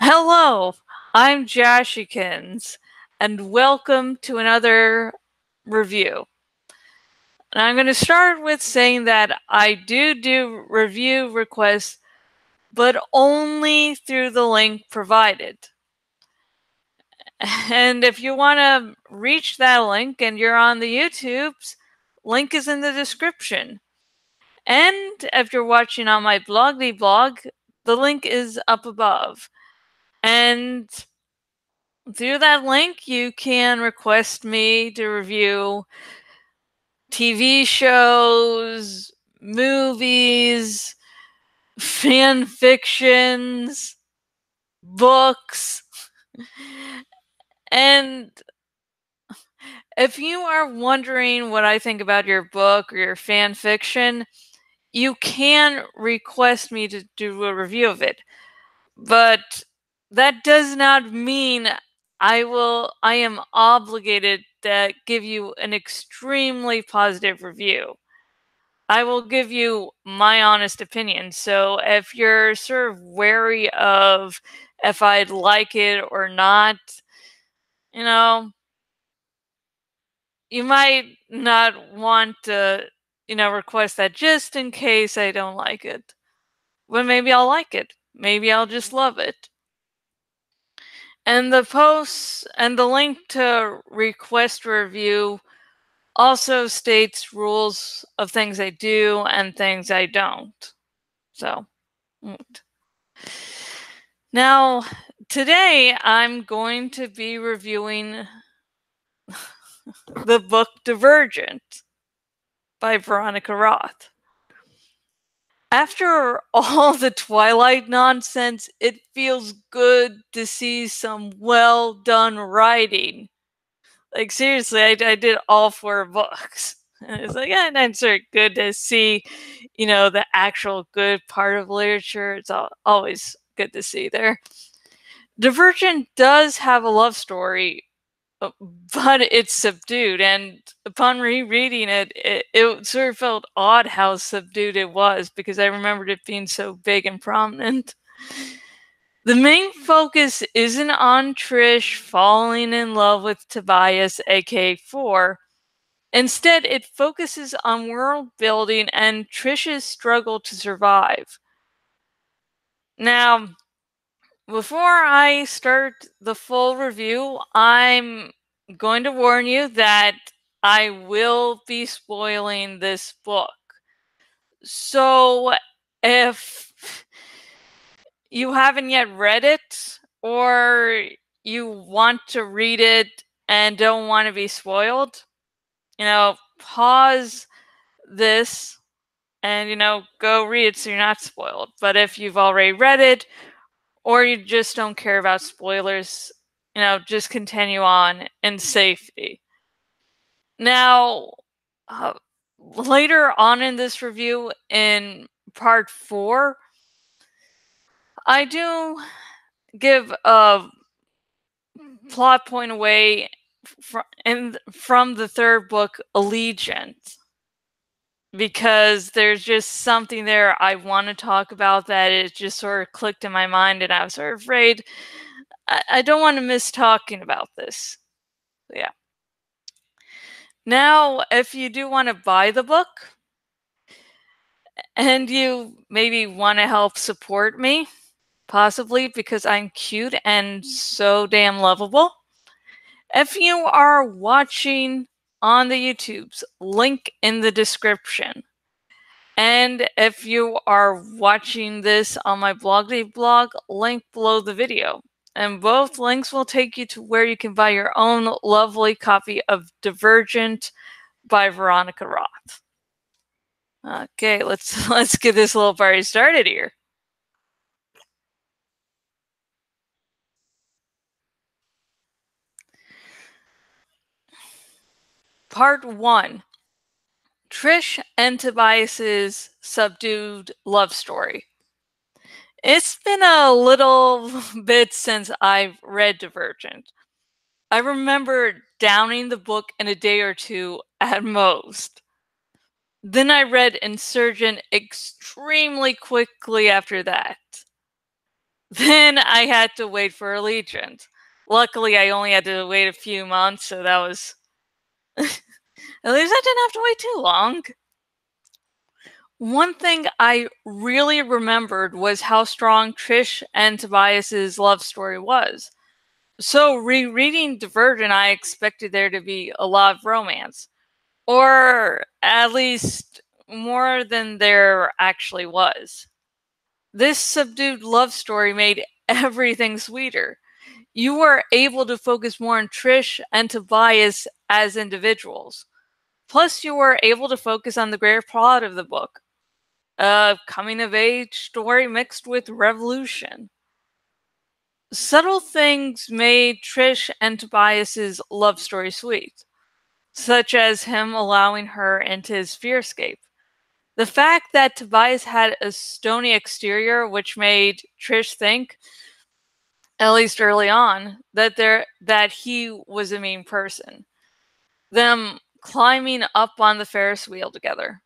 Hello, I'm Jashikins, and welcome to another review. And I'm going to start with saying that I do review requests, but only through the link provided. And if you want to reach that link and you're on the YouTubes, link is in the description. And if you're watching on my blog, the link is up above. And through that link, you can request me to review TV shows, movies, fan fictions, books. And if you are wondering what I think about your book or your fan fiction, you can request me to do a review of it. But that does not mean I am obligated to give you an extremely positive review. I will give you my honest opinion. So if you're sort of wary of if I'd like it or not, you know, you might not want to, request that just in case I don't like it. But maybe I'll like it. Maybe I'll just love it. And the posts and the link to request review also states rules of things I do and things I don't. So, now today I'm going to be reviewing the book Divergent by Veronica Roth. After all the Twilight nonsense, it feels good to see some well done writing. Like, seriously, I did all 4 books. And it's like, yeah, and it's good to see, the actual good part of literature. It's always good to see there. Divergent does have a love story, but it's subdued. And upon rereading it sort of felt odd how subdued it was, because I remembered it being so big and prominent. The main focus isn't on Trish falling in love with Tobias, aka 4. Instead, it focuses on world building and Trish's struggle to survive. Now, before I start the full review, I'm going to warn you that I will be spoiling this book. So, if you haven't yet read it, or you want to read it and don't want to be spoiled, pause this and, go read it so you're not spoiled. But if you've already read it, or you just don't care about spoilers, just continue on in safety. Now, later on in this review, in part 4, I do give a plot point away from the 3rd book, Allegiant, because there's just something there I want to talk about that it just sort of clicked in my mind, and I was sort of afraid I don't want to miss talking about this. Yeah. Now, if you do want to buy the book, and you maybe want to help support me, possibly because I'm cute and so damn lovable, if you are watching on the YouTubes, link in the description. And if you are watching this on my blog, link below the video. And both links will take you to where you can buy your own lovely copy of Divergent by Veronica Roth. Okay, let's get this little party started here. Part 1. Trish and Tobias's subdued love story. It's been a little bit since I've read Divergent. I remember downing the book in a day or 2 at most. Then I read Insurgent extremely quickly after that. Then I had to wait for Allegiant. Luckily, I only had to wait a few months, so that was. At least I didn't have to wait too long. One thing I really remembered was how strong Trish and Tobias's love story was. So, rereading Divergent, I expected there to be a lot of romance, or at least more than there actually was. This subdued love story made everything sweeter. You were able to focus more on Trish and Tobias as individuals. Plus, you were able to focus on the greater plot of the book, a coming of age story mixed with revolution. Subtle things made Trish and Tobias's love story sweet, such as him allowing her into his fearscape. The fact that Tobias had a stony exterior, which made Trish think, at least early on, that he was a mean person. Them climbing up on the Ferris wheel together.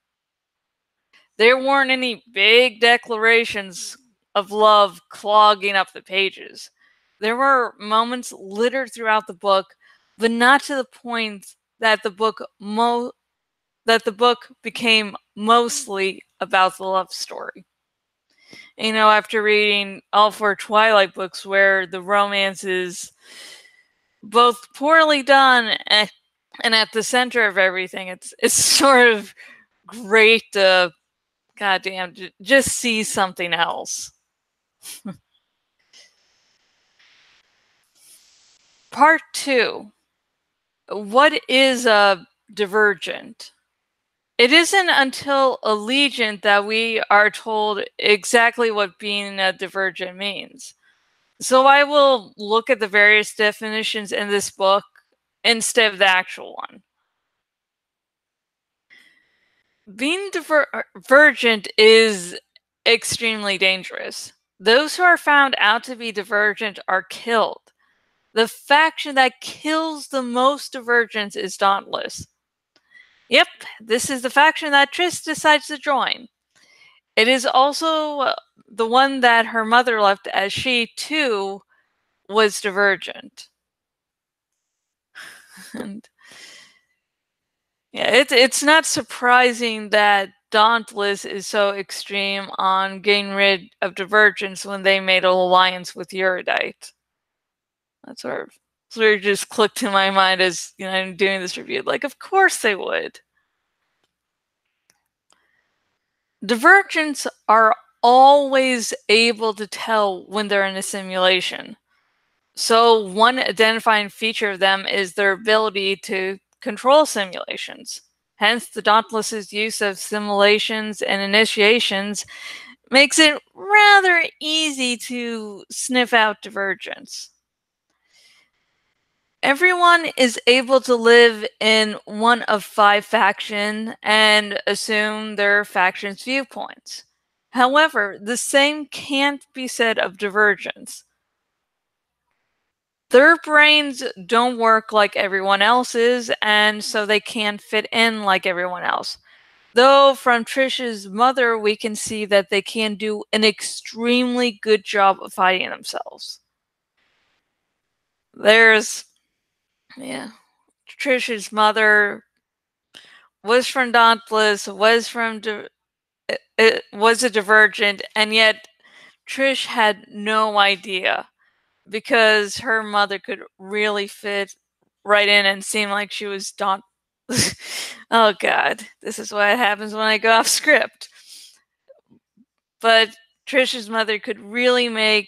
There weren't any big declarations of love clogging up the pages. There were moments littered throughout the book, but not to the point that the book became mostly about the love story. After reading all four Twilight books where the romance is both poorly done and at the center of everything, it's sort of great to, goddamn, just see something else. Part 2. What is a Divergent? It isn't until Allegiant that we are told exactly what being a Divergent means. So I will look at the various definitions in this book instead of the actual one. Being divergent is extremely dangerous. Those who are found out to be divergent are killed. The faction that kills the most divergents is Dauntless. Yep, this is the faction that Triss decides to join. It is also the one that her mother left, as she, too, was divergent. And yeah, it's not surprising that Dauntless is so extreme on getting rid of divergence when they made an alliance with Erudite. That sort of just clicked in my mind as I'm doing this review. Like, of course they would. Divergents are always able to tell when they're in a simulation. So one identifying feature of them is their ability to control simulations. Hence, the Dauntless's use of simulations and initiations makes it rather easy to sniff out divergence. Everyone is able to live in one of 5 factions and assume their faction's viewpoints. However, the same can't be said of divergence. Their brains don't work like everyone else's, and so they can't fit in like everyone else. Though from Trish's mother, we can see that they can do an extremely good job of hiding themselves. Trish's mother was from Dauntless, was a Divergent, and yet Trish had no idea because her mother could really fit right in and seem like she was Oh god, this is what happens when I go off script. But Trish's mother could really make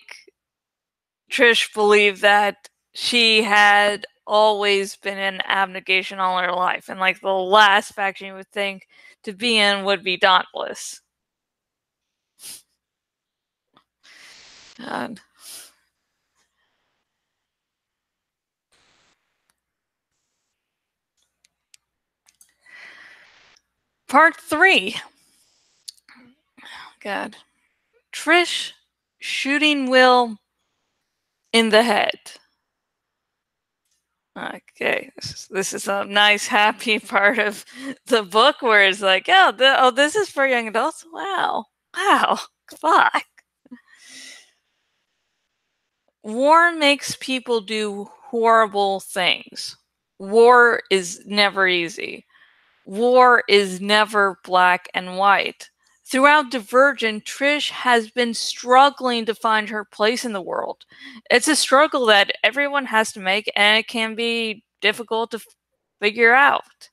Trish believe that she had always been in abnegation all her life, and like the last faction you would think to be in would be Dauntless. God. Part 3. God. Trish shooting Will in the head. Okay, this is a nice, happy part of the book where it's like, this is for young adults. Wow, fuck. War makes people do horrible things. War is never easy. War is never black and white. Throughout Divergent, Trish has been struggling to find her place in the world. It's a struggle that everyone has to make, and it can be difficult to figure out.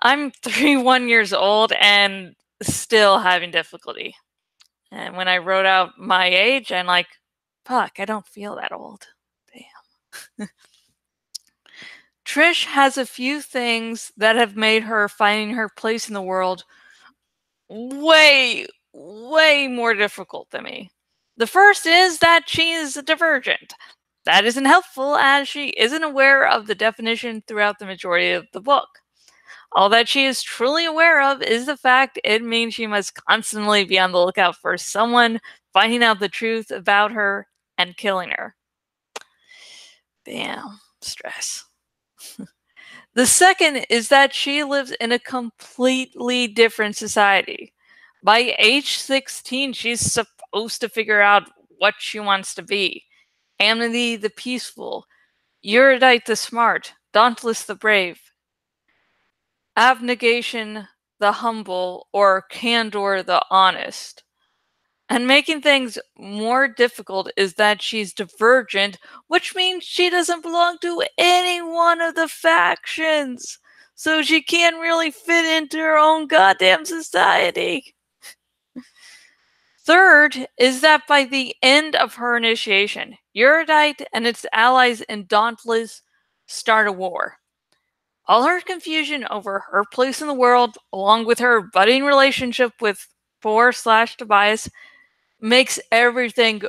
I'm 31 years old and still having difficulty. And when I wrote out my age, I'm like, fuck, I don't feel that old. Damn. Trish has a few things that have made her finding her place in the world way, way more difficult than me. The first is that she is a divergent. That isn't helpful as she isn't aware of the definition throughout the majority of the book. All that she is truly aware of is the fact it means she must constantly be on the lookout for someone finding out the truth about her and killing her. Damn, stress. The second is that she lives in a completely different society. By age 16, she's supposed to figure out what she wants to be. Amity the peaceful, erudite the smart, dauntless the brave, abnegation the humble, or candor the honest. And making things more difficult is that she's divergent, which means she doesn't belong to any one of the factions. So she can't really fit into her own goddamn society. Third is that by the end of her initiation, Erudite and its allies in Dauntless start a war. All her confusion over her place in the world, along with her budding relationship with Tobias, makes everything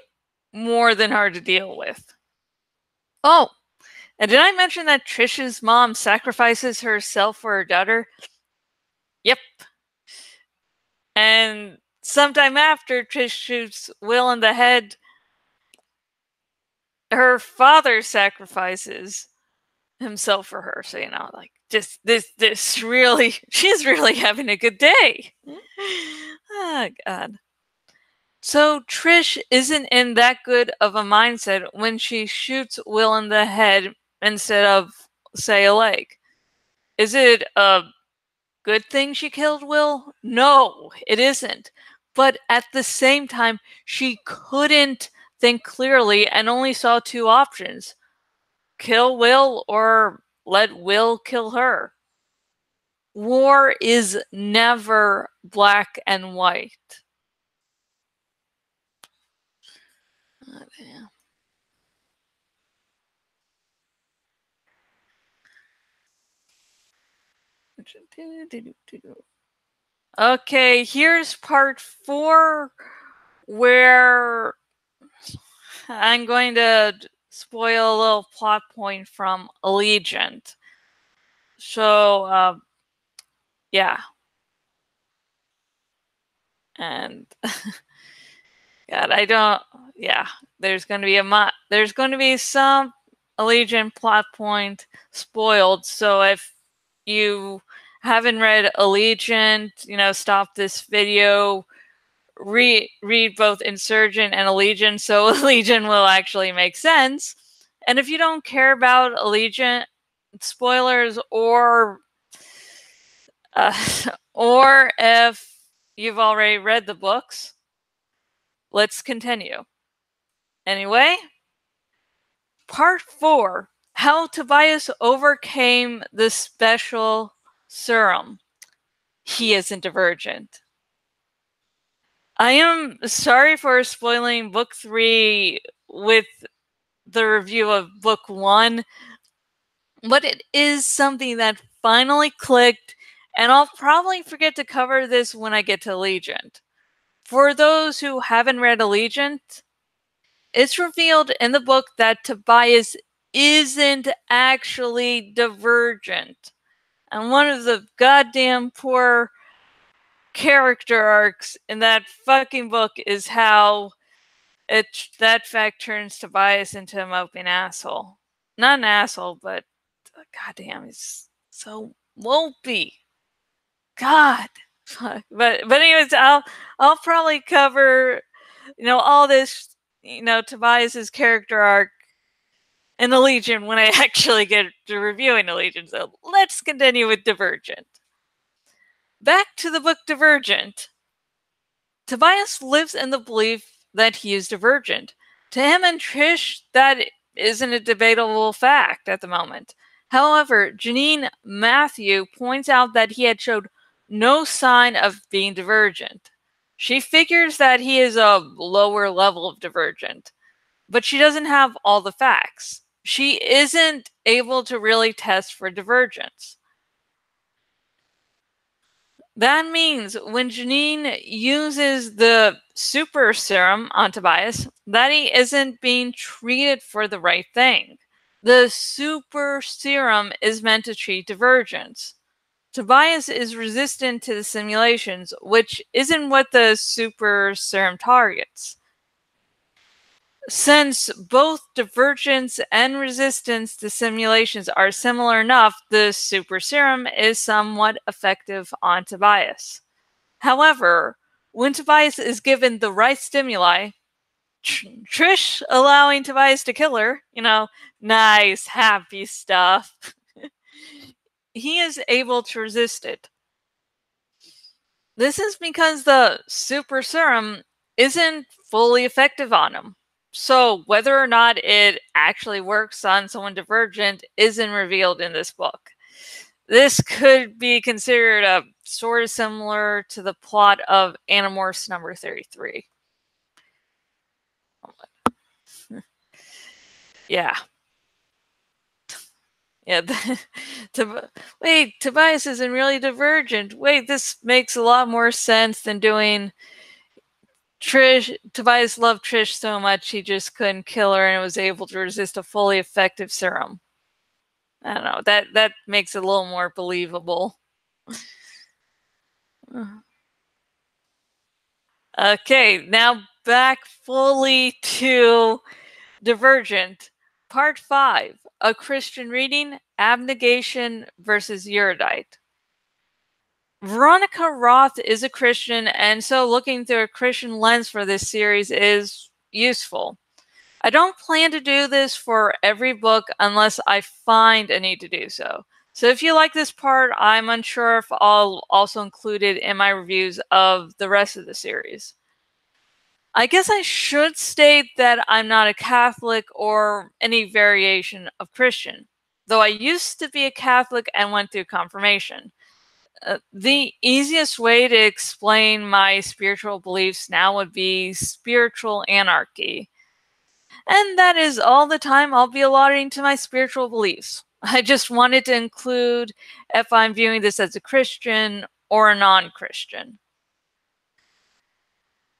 more than hard to deal with. Oh, and did I mention that Trish's mom sacrifices herself for her daughter? Yep. And sometime after Trish shoots Will in the head, her father sacrifices himself for her. So, like, just this really, she's really having a good day. Oh, God. So Trish isn't in that good of a mindset when she shoots Will in the head instead of, say, a leg. Is it a good thing she killed Will? No, it isn't. But at the same time, she couldn't think clearly and only saw two options: kill Will or let Will kill her. War is never black and white. Oh, damn. Okay, here's part 4 where I'm going to spoil a little plot point from Allegiant. So, yeah. And God, yeah, there's going to be some Allegiant plot point spoiled. So if you haven't read Allegiant, stop this video, read both Insurgent and Allegiant, so Allegiant will actually make sense. And if you don't care about Allegiant spoilers, or or if you've already read the books, let's continue. Anyway, part 4, how Tobias overcame the special serum. He isn't Divergent. I am sorry for spoiling book 3 with the review of book 1, but it is something that finally clicked, and I'll probably forget to cover this when I get to Allegiant. For those who haven't read Allegiant, it's revealed in the book that Tobias isn't actually Divergent. And one of the goddamn poor character arcs in that fucking book is how that fact turns Tobias into a moping asshole. Not an asshole, but goddamn, he's so mopey. God. But anyways, I'll probably cover all this Tobias's character arc in the Legion when I actually get to reviewing the Legion. So let's continue with Divergent. Back to the book Divergent. Tobias lives in the belief that he is divergent. To him and Trish, that isn't a debatable fact at the moment. However, Janine Matthew points out that he had showed no sign of being divergent. She figures that he is a lower level of divergent, but she doesn't have all the facts. She isn't able to really test for divergence. That means when Janine uses the super serum on Tobias, that he isn't being treated for the right thing. The super serum is meant to treat divergence. Tobias is resistant to the simulations, which isn't what the super serum targets. Since both divergence and resistance to simulations are similar enough, the super serum is somewhat effective on Tobias. However, when Tobias is given the right stimuli, Trish allowing Tobias to kill her, nice, happy stuff, he is able to resist it. This is because the super serum isn't fully effective on him. So whether or not it actually works on someone divergent isn't revealed in this book. This could be considered a sort of similar to the plot of Animorphs number 33. Yeah. Yeah. Wait, Tobias isn't really divergent. Wait, this makes a lot more sense than doing Trish. Tobias loved Trish so much he just couldn't kill her and was able to resist a fully effective serum. I don't know. That makes it a little more believable. Okay, now back fully to Divergent. Part 5, A Christian Reading, Abnegation versus Erudite. Veronica Roth is a Christian, and so looking through a Christian lens for this series is useful. I don't plan to do this for every book unless I find a need to do so. So if you like this part, I'm unsure if I'll also include it in my reviews of the rest of the series. I guess I should state that I'm not a Catholic or any variation of Christian, though I used to be a Catholic and went through confirmation. The easiest way to explain my spiritual beliefs now would be spiritual anarchy. And that is all the time I'll be allotting to my spiritual beliefs. I just wanted to include if I'm viewing this as a Christian or a non-Christian.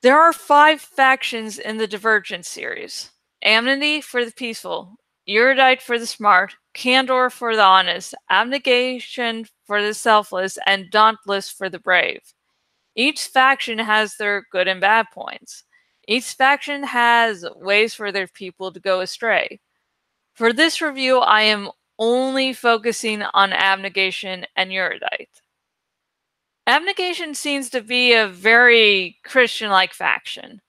There are 5 factions in the Divergent series. Amnesty for the peaceful, Erudite for the smart, Candor for the honest, Abnegation for the selfless, and Dauntless for the brave. Each faction has their good and bad points. Each faction has ways for their people to go astray. For this review, I am only focusing on Abnegation and Erudite. Abnegation seems to be a very Christian-like faction,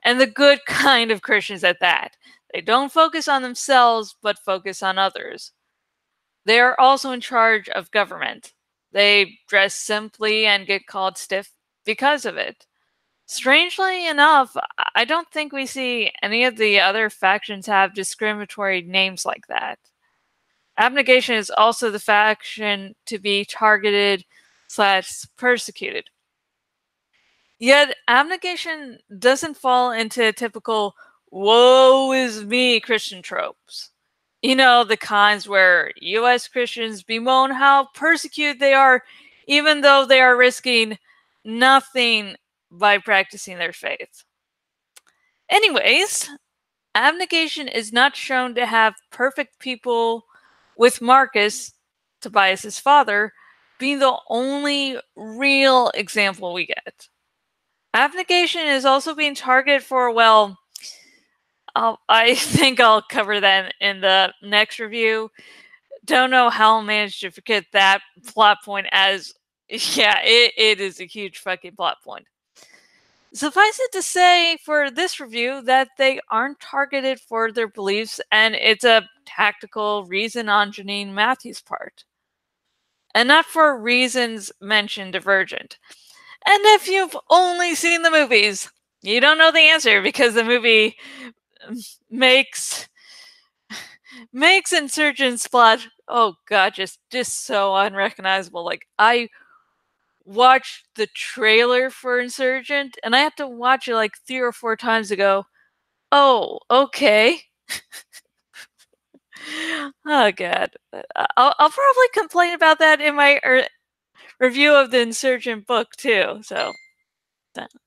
and the good kind of Christians at that. They don't focus on themselves, but focus on others. They are also in charge of government. They dress simply and get called stiff because of it. Strangely enough, I don't think we see any of the other factions have discriminatory names like that. Abnegation is also the faction to be targeted / persecuted. Yet, abnegation doesn't fall into typical woe is me Christian tropes. The kinds where US Christians bemoan how persecuted they are, even though they are risking nothing by practicing their faith. Anyways, abnegation is not shown to have perfect people, with Marcus, Tobias's father, being the only real example we get. Abnegation is also being targeted for, well, I think I'll cover that in the next review. Don't know how I'll manage to forget that plot point as, yeah, it is a huge fucking plot point. Suffice it to say for this review that they aren't targeted for their beliefs, and it's a tactical reason on Janine Matthews' part. And not for reasons mentioned Divergent. And if you've only seen the movies, you don't know the answer because the movie makes Insurgent's plot, oh god, just so unrecognizable. Like, I watched the trailer for Insurgent and I have to watch it like 3 or 4 times to go, oh, okay. Oh god. I'll probably complain about that in my review of the Insurgent book too, so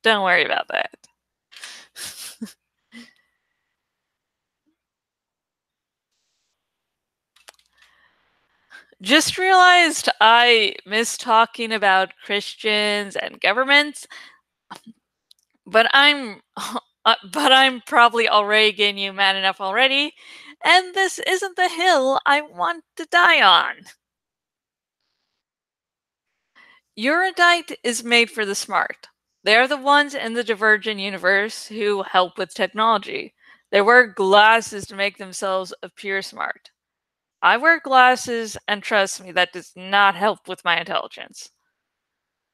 don't worry about that. Just realized I miss talking about Christians and governments, but I'm probably already getting you mad enough already, and this isn't the hill I want to die on. Erudite is made for the smart. They're the ones in the Divergent universe who help with technology. They wear glasses to make themselves appear smart. I wear glasses, and trust me, that does not help with my intelligence.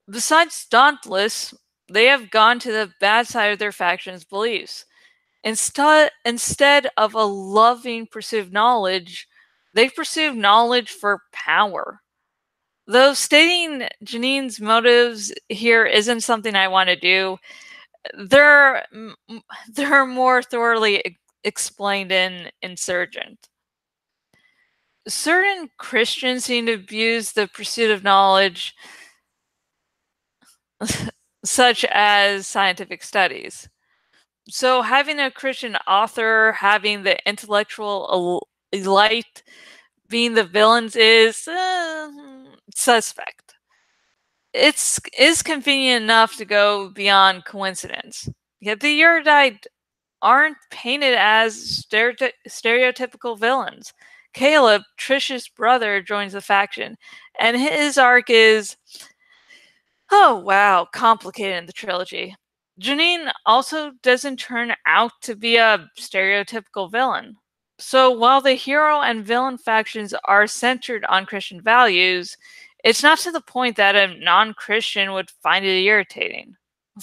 Besides Dauntless, they have gone to the bad side of their faction's beliefs. Instead of a loving pursuit of knowledge, they pursue knowledge for power. Though stating Janine's motives here isn't something I want to do, they're more thoroughly explained in Insurgent. Certain Christians seem to abuse the pursuit of knowledge, such as scientific studies. So having a Christian author, having the intellectual elite being the villains is suspect. Is convenient enough to go beyond coincidence. Yet the erudite aren't painted as stereotypical villains. Caleb, Trish's brother, joins the faction, and his arc is, oh wow, complicated in the trilogy. Janine also doesn't turn out to be a stereotypical villain. So while the hero and villain factions are centered on Christian values, it's not to the point that a non-Christian would find it irritating.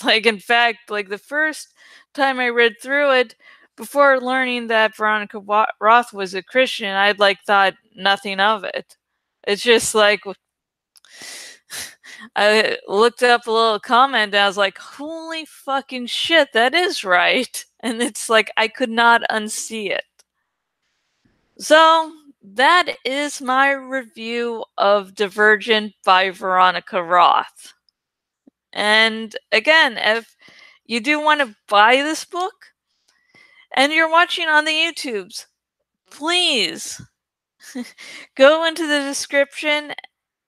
Like, in fact, like the first time I read through it, before learning that Veronica Roth was a Christian, I'd like thought nothing of it. It's just like I looked up a little comment and I was like, holy fucking shit, that is right. And it's like I could not unsee it. So that is my review of Divergent by Veronica Roth. And again, if you do want to buy this book and you're watching on the YouTubes, please go into the description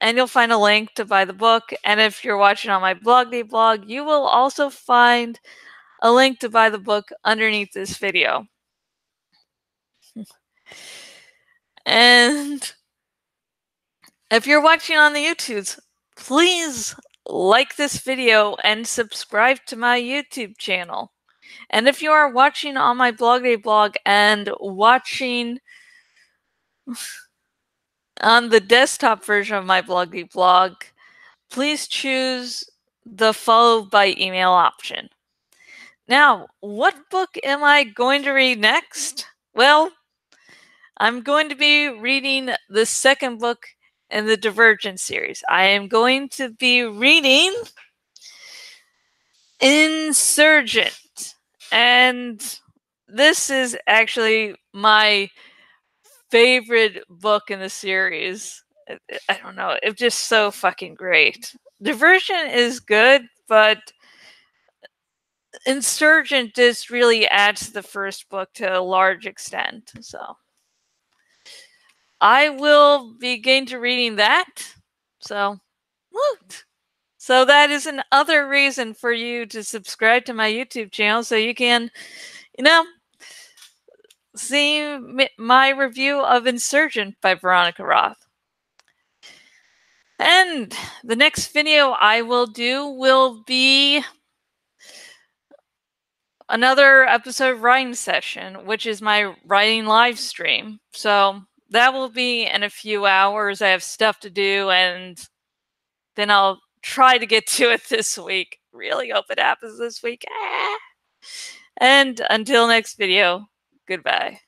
and you'll find a link to buy the book. And if you're watching on my blog, you will also find a link to buy the book underneath this video. And if you're watching on the YouTubes, please like this video and subscribe to my YouTube channel. And if you are watching on my blog and watching on the desktop version of my blog, please choose the followed by email option. Now, what book am I going to read next? Well, I'm going to be reading the second book in the Divergent series. I am going to be reading Insurgent. And this is actually my favorite book in the series. I don't know. It's just so fucking great. Divergent is good, but Insurgent just really adds to the first book to a large extent. So I will begin to reading that. So, woot. So that is another reason for you to subscribe to my YouTube channel so you can, see my review of Insurgent by Veronica Roth. And the next video I will do will be another episode of writing session, which is my writing live stream. So that will be in a few hours. I have stuff to do, and then I'll try to get to it this week. Really hope it happens this week. And until next video, goodbye.